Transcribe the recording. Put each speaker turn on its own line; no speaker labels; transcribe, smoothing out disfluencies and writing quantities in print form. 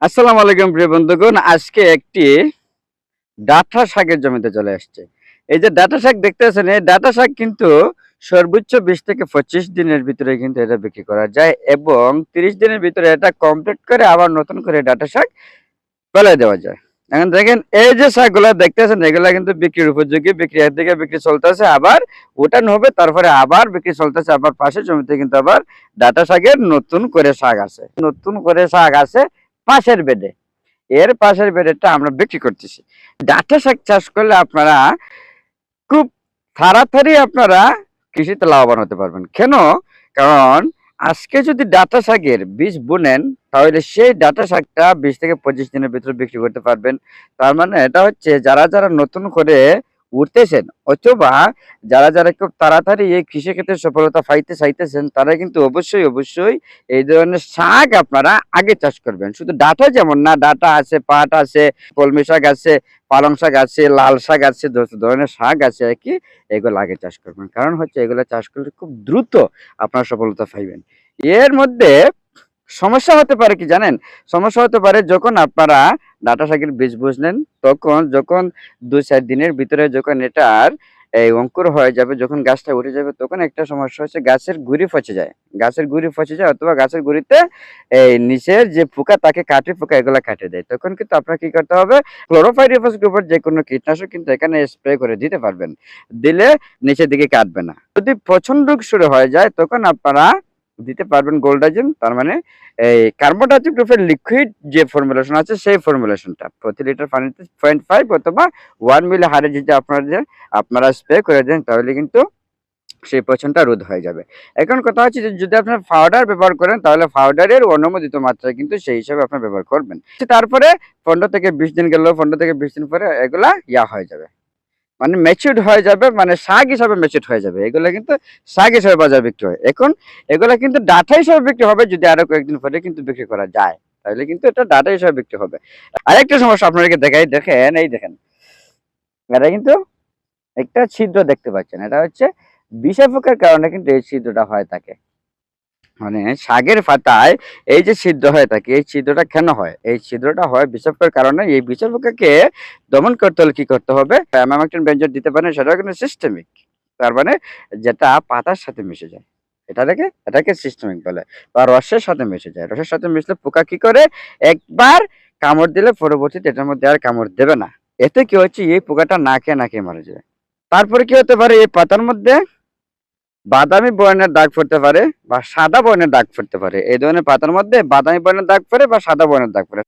আসসালামু আলাইকুম প্রিয় বন্ধুগণ, আজকে একটি ডাঁটা শাকের জমিতে চলে আসছে। এই যে ডাঁটা শাক দেখতেছেন, এই ডাঁটা শাক কিন্তু সর্বোচ্চ ২০ থেকে ২৫ দিনের ভিতরে কিন্তু এটা বিক্রি করা যায় এবং ৩০ দিনের ভিতরে এটা কমপ্লিট করে আবার নতুন করে ডাঁটা শাক ফেলে দেওয়া যায়। এখন দেখেন এই যে শাকগুলা দেখতেছেন, এগুলা কিন্তু বিক্রির উপযোগী, বিক্রি একদিকে বিক্রি চলতেছে, আবার উঠানো হবে, তারপরে আবার বিক্রি চলতেছে, আবার পাশের জমিতে কিন্তু আবার ডাঁটা শাকের নতুন করে শাক আছে, নতুন করে শাক আছে পাশের বেডে। এর পাশের বেডেরটা আমরা বিক্রি করতেছি। ডাঁটা শাক চাষ করলে আপনারা খুব তাড়াতাড়ি আপনারা কৃষিতে লাভবান হতে পারবেন। কেন? কারণ আজকে যদি ডাঁটা শাকের বীজ বুনেন, তাহলে সেই ডাঁটা শাকটা ২০ থেকে ২৫ দিনের ভিতরে বিক্রি করতে পারবেন। তার মানে এটা হচ্ছে যারা যারা নতুন করে উঠতেছেন, অথবা যারা যারা খুব তাড়াতাড়ি এই কৃষিক্ষেত্রে সফলতা পাইতে চাইতেছেন, তারা কিন্তু অবশ্যই অবশ্যই এই ধরনের শাক আপনারা আগে চাষ করবেন। শুধু ডাঁটা যেমন না, ডাঁটা আছে, পাট আছে, কলমি শাক আছে, পালং শাক আছে, লাল শাক আছে, যত ধরনের শাক আছে আর কি, এগুলো আগে চাষ করবেন। কারণ হচ্ছে এগুলো চাষ করলে খুব দ্রুত আপনারা সফলতা পাইবেন। এর মধ্যে সমস্যা হতে পারে কি জানেন? সমস্যা হতে পারে যখন আপনারা ডাঁটা শাকের বীজ বুঝলেন, যখন ২-৪ দিনের ভিতরে যখন এটার এই অঙ্কুর হয়ে যাবে, যখন গাছটা উঠে যাবে, তখন একটা সমস্যা হচ্ছে গাছের গুঁড়ি পচে যায়। গাছের গুঁড়ি পচে যায়, অথবা গাছের গুঁড়িতে এই নিচের যে পোকা, তাকে কাঠি পোকা, এগুলা কাটে দেয়। তখন কিন্তু আপনার কি করতে হবে? ক্লোরোপাইরিফাস গ্রুপের যে কোনো কীটনাশক কিন্তু এখানে স্প্রে করে দিতে পারবেন। দিলে নিচের দিকে কাটবে না। যদি প্রচন্ড শুরু হয়ে যায়, তখন আপনারা দিতে পারবেন গোল্ডাজিম, তার মানে এই কার্বোটাইজিক গ্রুপের লিকুইড যে ফর্মুলেশন আছে, সেই ফর্মুলেশনটা প্রতি লিটার পানিতে 0.5 অথবা 1 মিলি হারে যদি আপনারা স্প্রে করে দেন, তাহলে কিন্তু সেই পচনটা রোধ হয়ে যাবে। এখন কথা হচ্ছে যে যদি আপনার পাউডার ব্যবহার করেন, তাহলে পাউডারের অনুমোদিত মাত্রা কিন্তু সেই হিসাবে আপনার ব্যবহার করবেন। তারপরে 15 থেকে 20 দিন গেল, 15 থেকে 20 দিন পরে এগুলা হয়ে যাবে, মানে ম্যাচিউরড হয়ে যাবে, মানে শাক হিসাবে ম্যাচিউরড হয়ে যাবে। এগুলা কিন্তু শাক হিসাবে বাজার বিক্রি হয়। এখন এগুলা কিন্তু ডাঁটা হিসাবে বিক্রি হবে যদি আরো কয়েকদিন পরে কিন্তু বিক্রি করা যায়, তাহলে কিন্তু এটা ডাঁটা হিসাবে বিক্রি হবে। আরেকটা সমস্যা আপনাদেরকে দেখাই, দেখেন, এই দেখেন, এটা কিন্তু একটা ছিদ্র দেখতে পাচ্ছেন। এটা হচ্ছে বিষে পোকার কারণে কিন্তু এই ছিদ্রটা হয়ে থাকে। মানে শাকের পাতায় এই যে ছিদ্র হয়ে থাকে, এই ছিদ্রটা কেন হয়? এই ছিদ্রটা হয় বিষাক্তর কারণে। এই বিষাক্ত পোকাকে দমন করতে হলে কি করতে হবে? অ্যামামেকটিন বেনজোয়েট দিতে পারেন, সেটা কিন্তু সিস্টেমিক। তার মানে যেটা পাতার সাথে মিশে যায়, এটাকে সিস্টেমিক বলে, বা রসের সাথে মিশে যায়। রসের সাথে মিশলে পোকা কি করে? একবার কামড় দিলে পরবর্তীতে এটার মধ্যে আর কামড় দেবে না। এতে কি হচ্ছে? এই পোকাটা না খেয়ে মারা যায়। তারপরে কি হতে পারে? এই পাতার মধ্যে বাদামি বর্ণের দাগ পড়তে পারে বা সাদা বর্ণের দাগ পড়তে পারে। এই ধরনের পাতার মধ্যে বাদামি বর্ণের দাগ পড়ে বা সাদা বর্ণের দাগ পড়ে।